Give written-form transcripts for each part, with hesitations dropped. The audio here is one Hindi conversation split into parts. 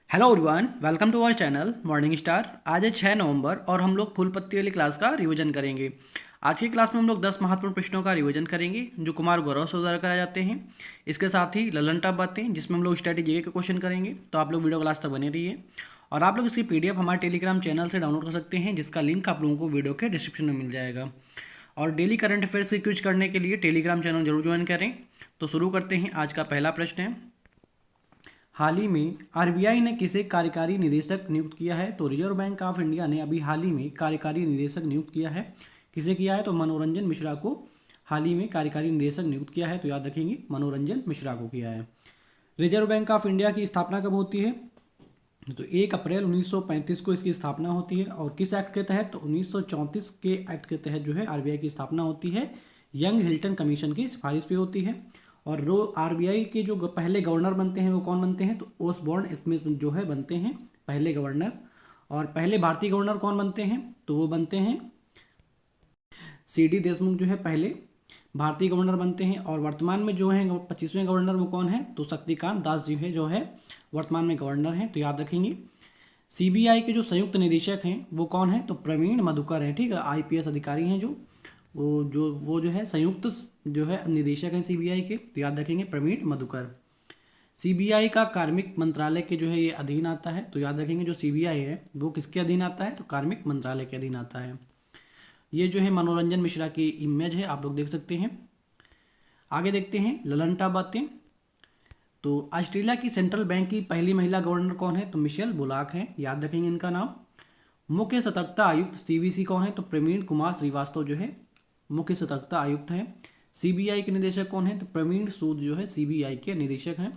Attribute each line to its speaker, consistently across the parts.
Speaker 1: Hello everyone, welcome to our channel Morning Star. आज है 6 नवंबर और हम लोग फूल पत्ती वाली क्लास का रिवीजन करेंगे। आज की क्लास में हम लोग 10 महत्वपूर्ण प्रश्नों का रिवीजन करेंगे जो कुमार गौरव से द्वारा कराए जाते हैं। इसके साथ ही ललन टॉप बातें जिसमें हम लोग स्ट्रैटेजी के क्वेश्चन करेंगे। तो आप लोग वीडियो क्लास तक बने रहिए और आप लोग इसकी पीडीएफ हमारे टेलीग्राम चैनल से डाउनलोड कर सकते हैं, जिसका लिंक आप लोगों को वीडियो के डिस्क्रिप्शन में मिल जाएगा। और डेली करंट अफेयर्स की क्विज करने के लिए टेलीग्राम चैनल जरूर ज्वाइन करें। तो शुरू करते हैं। आज का पहला प्रश्न है, हाल ही में आरबीआई ने किसे कार्यकारी निदेशक नियुक्त किया है? तो रिजर्व बैंक ऑफ इंडिया ने अभी हाल ही में कार्यकारी निदेशक नियुक्त किया है। किसे किया है? तो मनोरंजन मिश्रा को हाल ही में कार्यकारी निदेशक नियुक्त किया है। तो याद रखेंगे, मनोरंजन मिश्रा को किया है। रिजर्व बैंक ऑफ इंडिया की स्थापना कब होती है? तो 1 अप्रैल 1935 को इसकी स्थापना होती है। और किस एक्ट के तहत? तो 1934 के एक्ट के तहत जो है आरबीआई की स्थापना होती है। यंग हिल्टन कमीशन की सिफारिश पे होती है। और जो आरबीआई के जो पहले गवर्नर बनते हैं वो कौन बनते हैं? तो ओसबॉर्न स्मिथ जो है बनते हैं पहले गवर्नर। और पहले भारतीय गवर्नर कौन बनते हैं? तो वो बनते हैं सीडी देशमुख जो है पहले भारतीय गवर्नर बनते हैं। और वर्तमान में जो है 25वें गवर्नर वो कौन है? तो शक्तिकांत दास जी है जो है वर्तमान में गवर्नर हैं। तो याद रखेंगे। सीबीआई के जो संयुक्त निदेशक हैं वो कौन है? तो प्रवीण मधुकर हैं। ठीक है, आईपीएस अधिकारी हैं जो वो जो है संयुक्त जो है निदेशक हैं सीबीआई के। तो याद रखेंगे, प्रवीण मधुकर। सीबीआई का कार्मिक मंत्रालय के जो है ये अधीन आता है। तो याद रखेंगे, जो सीबीआई है वो किसके अधीन आता है? तो कार्मिक मंत्रालय के अधीन आता है। ये जो है मनोरंजन मिश्रा की इमेज है, आप लोग देख सकते हैं। आगे देखते हैं ललन टॉप बातें। तो ऑस्ट्रेलिया की सेंट्रल बैंक की पहली महिला गवर्नर कौन है? तो मिशेल बुलाक है। याद रखेंगे इनका नाम। मुख्य सतर्कता आयुक्त सीवीसी कौन है? तो प्रवीण कुमार श्रीवास्तव जो है मुख्य सतर्कता आयुक्त हैं। सीबीआई के निदेशक कौन है? तो प्रवीण सूद जो है सीबीआई के निदेशक हैं।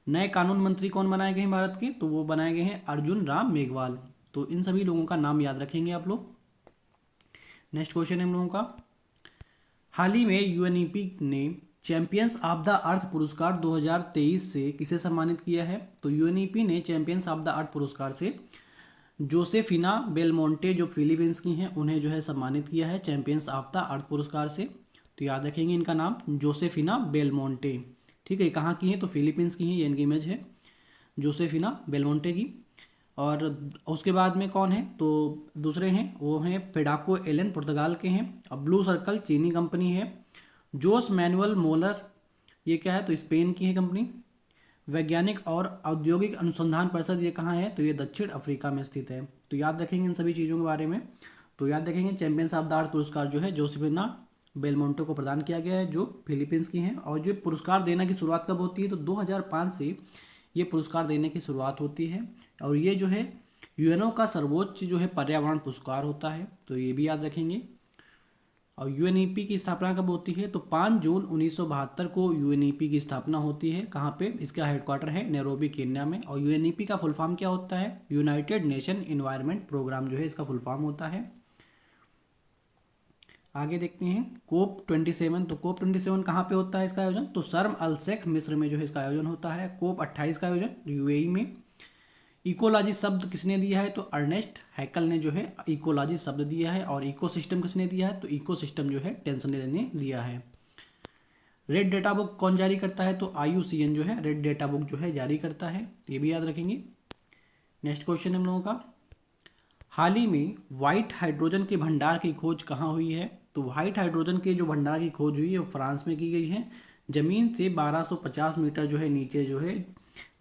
Speaker 1: नए कानून मंत्री कौन बनाए गए हैं भारत के? तो वो बनाए गए हैं अर्जुन राम मेघवाल। तो इन सभी लोगों का नाम याद रखेंगे आप लोग। नेक्स्ट क्वेश्चन है हम लोगों का, हाल ही में यूएनईपी ने चैंपियंस ऑफ द अर्थ पुरस्कार 2023 से किसे सम्मानित किया है? तो यूएनईपी ने चैंपियंस ऑफ द अर्थ पुरस्कार से जोसेफिना बेलमोंटे जो फिलीपींस की हैं उन्हें जो है सम्मानित किया है चैंपियंस ऑफ द अर्थ पुरस्कार से। तो याद रखेंगे इनका नाम जोसेफिना बेलमोंटे। ठीक है, कहाँ की हैं? तो फिलीपींस की हैं। ये इनकी इमेज है जोसेफिना बेलमोंटे की। और उसके बाद में कौन है? तो दूसरे हैं वो हैं फेडाको एलन पुर्तगाल के हैं। अब ब्लू सर्कल चीनी कंपनी है। जोस मैनुअल मोलर ये क्या है? तो स्पेन की है कंपनी। वैज्ञानिक और औद्योगिक अनुसंधान परिषद ये कहाँ है? तो ये दक्षिण अफ्रीका में स्थित है। तो याद रखेंगे इन सभी चीज़ों के बारे में। तो याद रखेंगे, चैंपियंस ऑफ द अर्थ पुरस्कार जो है जोसेफिना बेलमोंटे को प्रदान किया गया है जो फिलीपींस की हैं। और जो पुरस्कार देने की शुरुआत कब होती है? तो 2005 से ये पुरस्कार देने की शुरुआत होती है। और ये जो है यूएनओ का सर्वोच्च जो है पर्यावरण पुरस्कार होता है। तो ये भी याद रखेंगे। और यूएनईपी की स्थापना कब होती है? तो 5 जून 1972 को यूएनईपी की स्थापना होती है। कहाँ पे? इसका हेडक्वार्टर है नैरोबी केन्या में। और यूएनईपी का फुल फॉर्म क्या होता है? यूनाइटेड नेशन इन्वायरमेंट प्रोग्राम जो है इसका फुल फॉर्म होता है। आगे देखते हैं कोप 27। तो कोप 27 कहाँ पे होता है इसका आयोजन? तो शर्म अल शेख मिस्र में जो है इसका आयोजन होता है। कोप 28 का आयोजन यूएई में। इकोलॉजी शब्द किसने दिया है? तो अर्नेस्ट हैकल ने जो है इकोलॉजी शब्द दिया है। और इकोसिस्टम किसने दिया है? तो इकोसिस्टम जो है टेंसनेल ने दिया है। रेड डेटा बुक कौन जारी करता है? तो आईयूसीएन जो है रेड डेटा बुक जो है जारी करता है। ये भी याद रखेंगे। नेक्स्ट क्वेश्चन हम लोगों का, हाल ही में व्हाइट हाइड्रोजन के भंडार की खोज कहाँ हुई है? तो व्हाइट हाइड्रोजन के जो भंडार की खोज हुई है वो फ्रांस में की गई है। जमीन से 1250 मीटर जो है नीचे जो है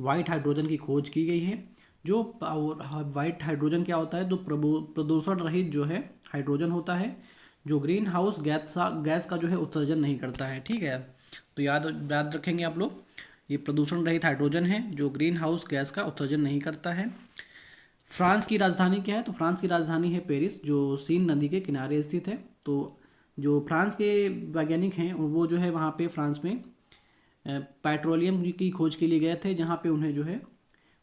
Speaker 1: व्हाइट हाइड्रोजन की खोज की गई है। जो वाइट हाइड्रोजन क्या होता है? जो प्रदूषण रहित जो है हाइड्रोजन होता है जो ग्रीन हाउस गैस का जो है उत्सर्जन नहीं करता है। ठीक है, तो याद रखेंगे आप लोग, ये प्रदूषण रहित हाइड्रोजन है जो ग्रीन हाउस गैस का उत्सर्जन नहीं करता है। फ्रांस की राजधानी क्या है? तो फ्रांस की राजधानी है पेरिस जो सीन नदी के किनारे स्थित है। तो जो फ्रांस के वैज्ञानिक हैं वो जो है वहाँ पे फ्रांस में पेट्रोलियम की खोज के लिए गए थे, जहाँ पे उन्हें जो है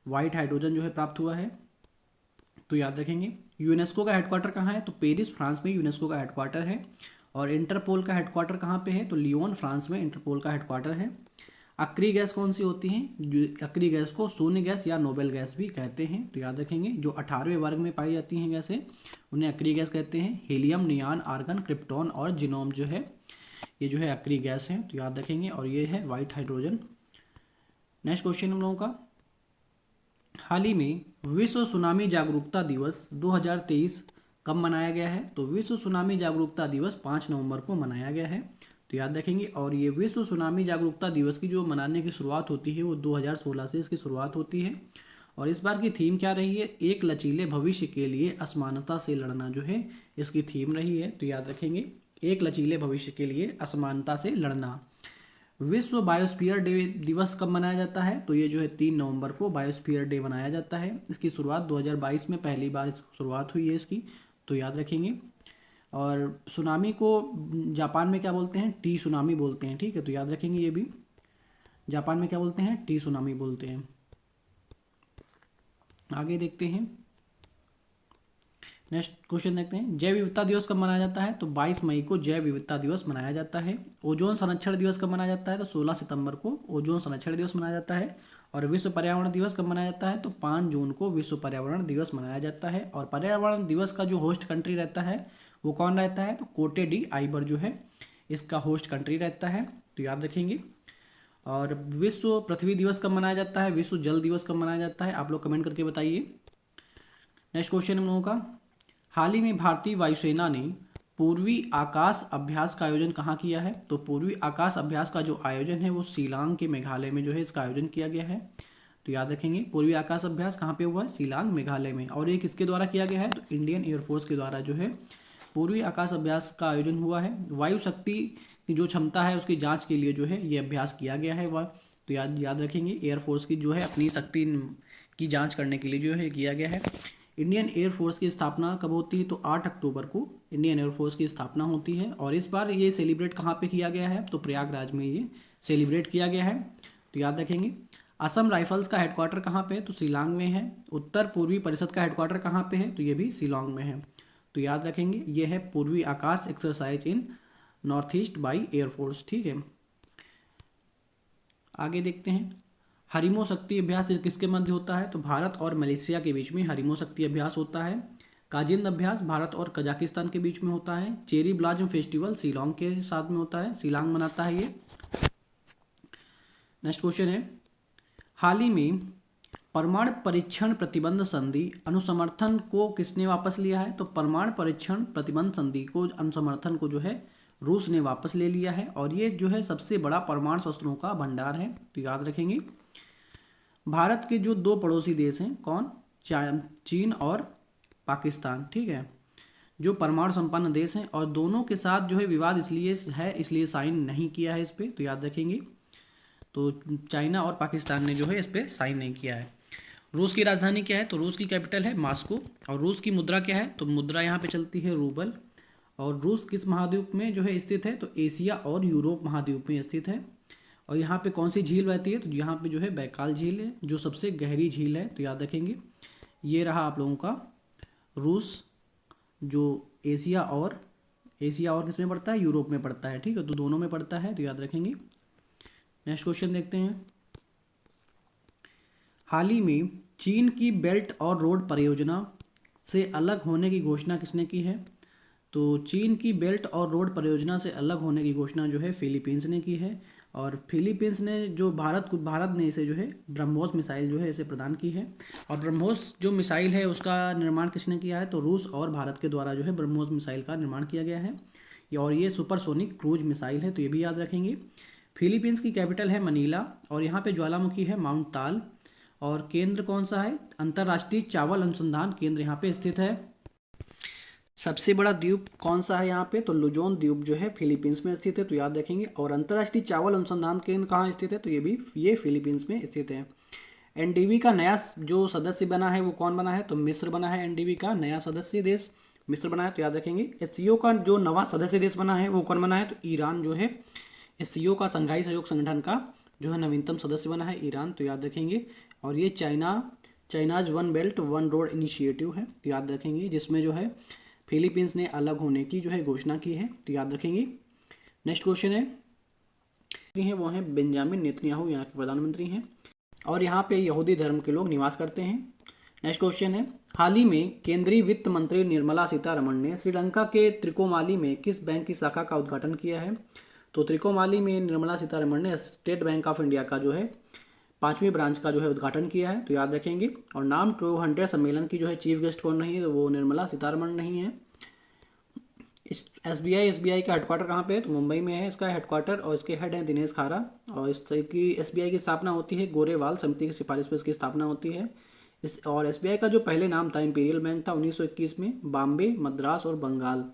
Speaker 1: वाइट हाइड्रोजन जो है प्राप्त हुआ है। तो याद रखेंगे। यूनेस्को का हेडक्वार्टर कहाँ है? तो पेरिस फ्रांस में यूनेस्को का हेडक्वार्टर है। और इंटरपोल का हेडक्वार्टर कहाँ पे है? तो लियोन फ्रांस में इंटरपोल का हेडक्वार्टर है। अक्रिय गैस कौन सी होती हैं? जो अक्रिय गैस को शून्य गैस या नोबेल गैस भी कहते हैं। तो याद रखेंगे, जो 18वें वर्ग में पाई जाती हैं गैसें उन्हें अक्रिय गैस कहते हैं। हीलियम, नियान, आर्गन, क्रिप्टॉन और जिनोम जो है ये जो है अक्रिय गैस है। तो याद रखेंगे। और ये है वाइट हाइड्रोजन। नेक्स्ट क्वेश्चन हम लोगों का, हाल ही में विश्व सुनामी जागरूकता दिवस 2023 कब मनाया गया है? तो विश्व सुनामी जागरूकता दिवस 5 नवंबर को मनाया गया है, तो याद रखेंगे। और ये विश्व सुनामी जागरूकता दिवस की जो मनाने की शुरुआत होती है वो 2016 से इसकी शुरुआत होती है। और इस बार की थीम क्या रही है? एक लचीले भविष्य के लिए असमानता से लड़ना जो है इसकी थीम रही है, तो याद रखेंगे एक लचीले भविष्य के लिए असमानता से लड़ना। विश्व बायोस्फीयर डे दिवस कब मनाया जाता है? तो ये जो है 3 नवंबर को बायोस्फीयर डे मनाया जाता है। इसकी शुरुआत 2022 में पहली बार शुरुआत हुई है इसकी, तो याद रखेंगे। और सुनामी को जापान में क्या बोलते हैं? टी सुनामी बोलते हैं, ठीक है, तो याद रखेंगे ये भी। जापान में क्या बोलते हैं? टी सुनामी बोलते हैं। आगे देखते हैं, नेक्स्ट क्वेश्चन देखते हैं। जैव विविधता दिवस कब मनाया जाता है? तो 22 मई को जैव विविधता दिवस मनाया जाता है। ओजोन संरक्षण दिवस कब मनाया जाता है? तो 16 सितंबर को ओजोन संरक्षण दिवस मनाया जाता है। और विश्व पर्यावरण दिवस कब मनाया जाता है? तो 5 जून को विश्व पर्यावरण दिवस मनाया जाता है। और पर्यावरण दिवस का जो होस्ट कंट्री रहता है वो कौन रहता है? तो कोटे डी आइवर जो है इसका होस्ट कंट्री रहता है, तो याद रखेंगे। और विश्व पृथ्वी दिवस कब मनाया जाता है? विश्व जल दिवस कब मनाया जाता है? आप लोग कमेंट करके बताइए। नेक्स्ट क्वेश्चन हम लोगों का, हाल ही में भारतीय वायुसेना ने पूर्वी आकाश अभ्यास का आयोजन कहाँ किया है? तो पूर्वी आकाश अभ्यास का जो आयोजन है वो शिलांग के मेघालय में जो है इसका आयोजन किया गया है, तो याद रखेंगे पूर्वी आकाश अभ्यास कहाँ पे हुआ है? शिलांग मेघालय में। और ये किसके द्वारा किया गया है? तो इंडियन एयरफोर्स के द्वारा जो है पूर्वी आकाश अभ्यास का आयोजन हुआ है। वायु शक्ति की जो क्षमता है उसकी जांच के लिए जो है ये अभ्यास किया गया है वह, तो याद रखेंगे एयरफोर्स की जो है अपनी शक्ति की जांच करने के लिए जो है किया गया है। इंडियन एयरफोर्स की स्थापना कब होती है? तो 8 अक्टूबर को इंडियन एयरफोर्स की स्थापना होती है। और इस बार ये सेलिब्रेट कहाँ पे किया गया है? तो प्रयागराज में ये सेलिब्रेट किया गया है, तो याद रखेंगे। असम राइफल्स का हेडक्वार्टर कहाँ पे है? तो शिलांग में है। उत्तर पूर्वी परिषद का हेडक्वार्टर कहाँ पे है? तो ये भी शिलांग में है, तो याद रखेंगे ये है Purvi Akash exercise in North East by air force, ठीक है। आगे देखते हैं, हरिमो शक्ति अभ्यास किसके मध्य होता है? तो भारत और मलेशिया के बीच में हरिमो शक्ति अभ्यास होता है। काजिंद अभ्यास भारत और कजाकिस्तान के बीच में होता है। चेरी ब्लॉसम फेस्टिवल शिलांग के साथ में होता है, शिलांग मनाता है ये। नेक्स्ट क्वेश्चन है, हाल ही में परमाणु परीक्षण प्रतिबंध संधि अनुसमर्थन को किसने वापस लिया है? तो परमाणु परीक्षण प्रतिबंध संधि को अनुसमर्थन को जो है रूस ने वापस ले लिया है। और ये जो है सबसे बड़ा परमाणु शस्त्रों का भंडार है, तो याद रखेंगे। भारत के जो 2 पड़ोसी देश हैं कौन? चीन और पाकिस्तान, ठीक है, जो परमाणु संपन्न देश हैं और दोनों के साथ जो है विवाद इसलिए है, इसलिए साइन नहीं किया है इस पर, तो याद रखेंगे। तो चाइना और पाकिस्तान ने जो है इस पर साइन नहीं किया है। रूस की राजधानी क्या है? तो रूस की कैपिटल है मॉस्को। और रूस की मुद्रा क्या है? तो मुद्रा यहाँ पे चलती है रूबल। और रूस किस महाद्वीप में जो है स्थित है? तो एशिया और यूरोप महाद्वीप में स्थित है। और यहाँ पे कौन सी झील बहती है? तो यहाँ पे जो है बैकाल झील है, जो सबसे गहरी झील है, तो याद रखेंगे। ये रहा आप लोगों का रूस, जो एशिया और किस में पड़ता है? यूरोप में पड़ता है, ठीक है, तो दोनों में पड़ता है, तो याद रखेंगे। नेक्स्ट क्वेश्चन देखते हैं, हाल ही में चीन की बेल्ट और रोड परियोजना से अलग होने की घोषणा किसने की है? तो चीन की बेल्ट और रोड परियोजना से अलग होने की घोषणा जो है फिलीपींस ने की है। और फिलीपींस ने जो भारत ने इसे जो है ब्रह्मोस मिसाइल जो है इसे प्रदान की है। और ब्रह्मोस जो मिसाइल है उसका निर्माण किसने किया है? तो रूस और भारत के द्वारा जो है ब्रह्मोस मिसाइल का निर्माण किया गया है। और ये सुपरसोनिक क्रूज मिसाइल है, तो ये भी याद रखेंगे। फिलीपींस की कैपिटल है मनीला। और यहाँ पे ज्वालामुखी है माउंट ताल। और केंद्र कौन सा है? अंतर्राष्ट्रीय चावल अनुसंधान केंद्र यहाँ पे स्थित है। सबसे बड़ा द्वीप कौन सा है यहाँ पे? तो लुजोन द्वीप जो है फिलीपींस में स्थित है, तो याद रखेंगे। और अंतर्राष्ट्रीय चावल अनुसंधान केंद्र कहाँ स्थित है? तो ये फिलीपींस में स्थित है। एनडीबी का नया जो सदस्य बना है वो कौन बना है? तो मिस्र बना है। एनडीबी का नया सदस्य देश मिस्र बना है, तो याद रखेंगे। एससीओ का जो नवा सदस्य देश बना है वो कौन बना है? तो ईरान जो है एससीओ का संघाई सहयोग संगठन का जो है नवीनतम सदस्य बना है ईरान, तो याद रखेंगे। और ये China's one belt one road initiative है, तो याद रखेंगे, जिसमें जो है फिलीपींस ने अलग होने की जो है घोषणा की है, तो याद रखेंगे। नेक्स्ट क्वेश्चन है वो हैं बेंजामिन नेतन्याहू, यहाँ के प्रधानमंत्री हैं और यहाँ पे यहूदी धर्म के लोग निवास करते हैं। नेक्स्ट क्वेश्चन है, हाल ही में केंद्रीय वित्त मंत्री निर्मला सीतारमण ने श्रीलंका के त्रिकोमाली में किस बैंक की शाखा का उद्घाटन किया है? तो त्रिकोमाली में निर्मला सीतारमण ने स्टेट बैंक ऑफ इंडिया का जो है 5वीं ब्रांच का जो है उद्घाटन किया है, तो याद रखेंगे। और नाम 200 सम्मेलन की जो है चीफ गेस्ट कौन रही है, तो वो निर्मला सीतारमण नहीं है। एसबीआई का हेडक्वार्टर कहाँ पे है, तो मुंबई में है इसका हेडक्वार्टर, और इसके हेड हैं दिनेश खारा। और इसकी एसबीआई की स्थापना होती है गोरेवाल समिति की सिफारिश पर इसकी स्थापना होती है। और एसबीआई का जो पहले नाम था इंपीरियल बैंक था, 1921 में बॉम्बे, मद्रास और बंगाल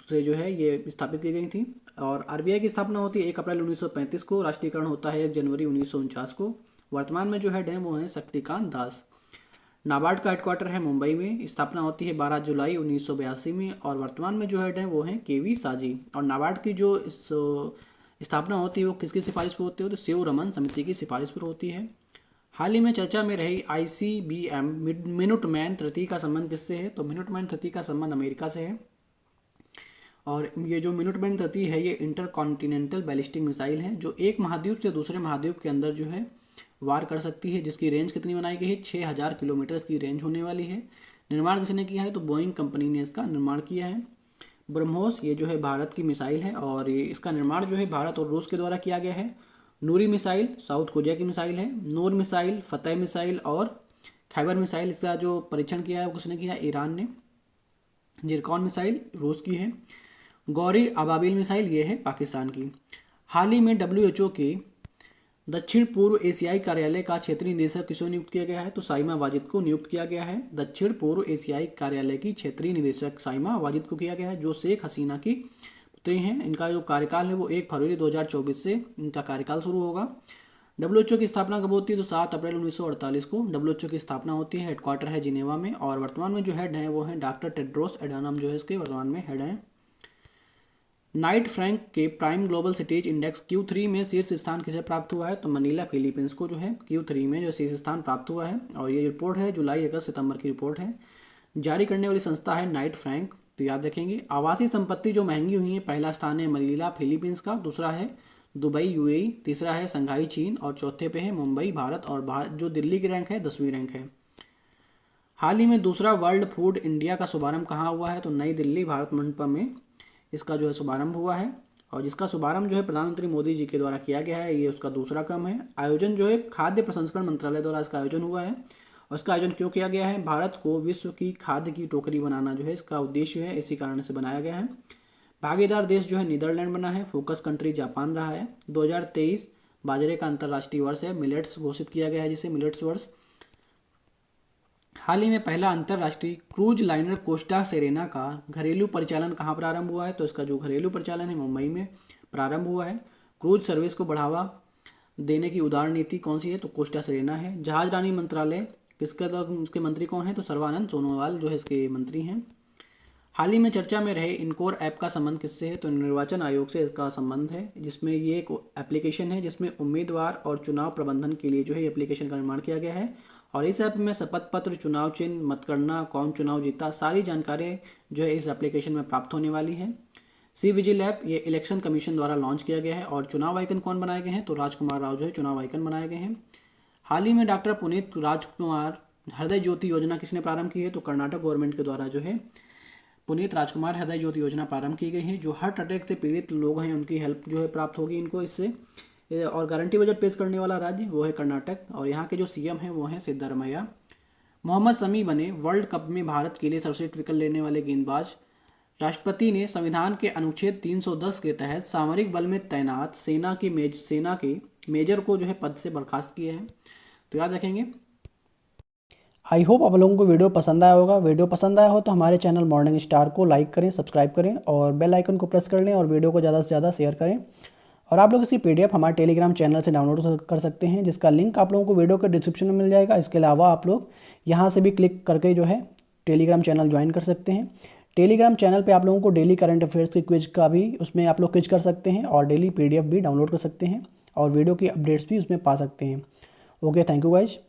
Speaker 1: से जो है ये स्थापित की गई थी। और आरबीआई की स्थापना होती है 1 अप्रैल 1935 को, राष्ट्रीयकरण होता है 1 जनवरी 1949 को। वर्तमान में जो हेड हैं वो हैं शक्तिकांत दास। नाबार्ड का हेडक्वार्टर है मुंबई में, स्थापना होती है 12 जुलाई 1982 में। और वर्तमान में जो हेड हैं वो हैं केवी साजी। और नाबार्ड की जो स्थापना होती है वो किसकी सिफारिश पर होती है, तो शिव रमन समिति की सिफारिश पर होती है। हाल ही में चर्चा में रही ICBM मिनुटमैन 30 का संबंध किससे है, तो मिनुटमैन 30 का संबंध अमेरिका से है। और ये जो मिनुटमैन 30 है ये इंटरकॉन्टिनेंटल बैलिस्टिक मिसाइल है, जो एक महाद्वीप से दूसरे महाद्वीप के अंदर जो है वार कर सकती है, जिसकी रेंज कितनी बनाई गई है, 6000 किलोमीटर की रेंज होने वाली है। निर्माण किसने किया है, तो बोइंग कंपनी ने इसका निर्माण किया है। ब्रह्मोस ये जो है भारत की मिसाइल है, और ये इसका निर्माण जो है भारत और रूस के द्वारा किया गया है। नूरी मिसाइल साउथ कोरिया की मिसाइल है। नूर मिसाइल, फतेह मिसाइल और खैबर मिसाइल, इसका जो परीक्षण किया है वो किसने किया, ईरान ने। जिरकॉन मिसाइल रूस की है। गौरी अबाबिल मिसाइल ये है पाकिस्तान की। हाल ही में WHO के दक्षिण पूर्व एशियाई कार्यालय का क्षेत्रीय निदेशक किसको नियुक्त किया गया है, तो साइमा वाजिद को नियुक्त किया गया है। दक्षिण पूर्व एशियाई कार्यालय की क्षेत्रीय निदेशक साइमा वाजिद को किया गया है, जो शेख हसीना की पुत्री हैं। इनका जो कार्यकाल है वो 1 फरवरी 2024 से इनका कार्यकाल शुरू होगा। WHO की स्थापना कब होती है, तो 7 अप्रैल 1948 को WHO की स्थापना होती है। हेडक्वार्टर है जिनेवा में। और वर्तमान में जो हेड हैं वो हैं डॉक्टर टेड्रोस एडानम जो है इसके वर्तमान में हेड हैं। नाइट फ्रैंक के prime global cities index Q3 में शीर्ष स्थान किसे प्राप्त हुआ है, तो मनीला फिलीपींस को जो है Q3 में जो शीर्ष स्थान प्राप्त हुआ है। और ये रिपोर्ट है जुलाई, अगस्त, सितंबर की रिपोर्ट है। जारी करने वाली संस्था है नाइट फ्रैंक, तो याद रखेंगे। आवासीय संपत्ति जो महंगी हुई है, पहला स्थान है मनीला फिलीपींस का, दूसरा है दुबई UAE, तीसरा है संघाई चीन, और चौथे पे है मुंबई भारत। और जो दिल्ली की रैंक है 10वीं रैंक है। हाल ही में दूसरा वर्ल्ड फूड इंडिया का शुभारंभ कहाँ हुआ है, तो नई दिल्ली भारत मंडपम में इसका जो है शुभारंभ हुआ है। और जिसका शुभारंभ जो है प्रधानमंत्री मोदी जी के द्वारा किया गया है, ये उसका दूसरा क्रम है। आयोजन जो है खाद्य प्रसंस्करण मंत्रालय द्वारा इसका आयोजन हुआ है। और इसका आयोजन क्यों किया गया है, भारत को विश्व की खाद्य की टोकरी बनाना जो है इसका उद्देश्य है, इसी कारण से बनाया गया है। भागीदार देश जो है नीदरलैंड बना है। फोकस कंट्री जापान रहा है। 2023 बाजरे का अंतर्राष्ट्रीय वर्ष है, मिलेट्स घोषित किया गया है जिसे मिलेट्स वर्ष। हाल ही में पहला अंतर्राष्ट्रीय क्रूज लाइनर कोस्टा सेरेना का घरेलू परिचालन कहाँ प्रारंभ हुआ है, तो इसका जो घरेलू परिचालन है मुंबई में प्रारंभ हुआ है। क्रूज सर्विस को बढ़ावा देने की उदार नीति कौन सी है, तो कोस्टा सेरेना है। जहाज रानी मंत्रालय किसके उसके मंत्री कौन है, तो सर्बानंद सोनोवाल जो है इसके मंत्री हैं। हाल ही में चर्चा में रहे इनकोर ऐप का संबंध किससे है, तो निर्वाचन आयोग से इसका संबंध है, जिसमें ये एक एप्लीकेशन है जिसमें उम्मीदवार और चुनाव प्रबंधन के लिए जो है एप्लीकेशन का निर्माण किया गया है। और इस ऐप में शपथ पत्र, चुनाव चिन्ह, मतगणना, कौन चुनाव जीता, सारी जानकारी जो है इस एप्लीकेशन में प्राप्त होने वाली है। सी विजिल ऐप ये इलेक्शन कमीशन द्वारा लॉन्च किया गया है। और चुनाव आइकन कौन बनाए गए हैं, तो राजकुमार राव जो है चुनाव आइकन बनाए गए हैं। हाल ही में डॉक्टर पुनीत राजकुमार हृदय ज्योति योजना किसने प्रारंभ की है, तो कर्नाटक गवर्नमेंट के द्वारा जो है पुनीत राजकुमार हृदय ज्योति योजना प्रारंभ की गई है। जो हार्ट अटैक से पीड़ित लोग हैं उनकी हेल्प जो है प्राप्त होगी इनको इससे। और गारंटी बजट पेश करने वाला राज्य वो है कर्नाटक। और यहाँ के जो CM हैं वो हैं सिद्धारमैया। मोहम्मद शमी बने वर्ल्ड कप में भारत के लिए सर्वश्रेष्ठ विकेट लेने वाले गेंदबाज। राष्ट्रपति ने संविधान के अनुच्छेद 310 के तहत सामरिक बल में तैनात सेना के मेजर को जो है पद से बर्खास्त किया है, तो याद रखेंगे। आई होप आप लोगों को वीडियो पसंद आया होगा। वीडियो पसंद आया हो तो हमारे चैनल मॉर्निंग स्टार को लाइक करें, सब्सक्राइब करें और बेल आइकन को प्रेस कर लें और वीडियो को ज़्यादा से ज़्यादा शेयर करें। और आप लोग इसकी PDF हमारे टेलीग्राम चैनल से डाउनलोड कर सकते हैं, जिसका लिंक आप लोगों को वीडियो के डिस्क्रिप्शन में मिल जाएगा। इसके अलावा आप लोग यहाँ से भी क्लिक करके जो है टेलीग्राम चैनल ज्वाइन कर सकते हैं। टेलीग्राम चैनल पे आप लोगों को डेली करंट अफेयर्स की क्विज का भी उसमें आप लोग क्विज कर सकते हैं और डेली PDF भी डाउनलोड कर सकते हैं और वीडियो की अपडेट्स भी उसमें पा सकते हैं। Okay, thank you guys.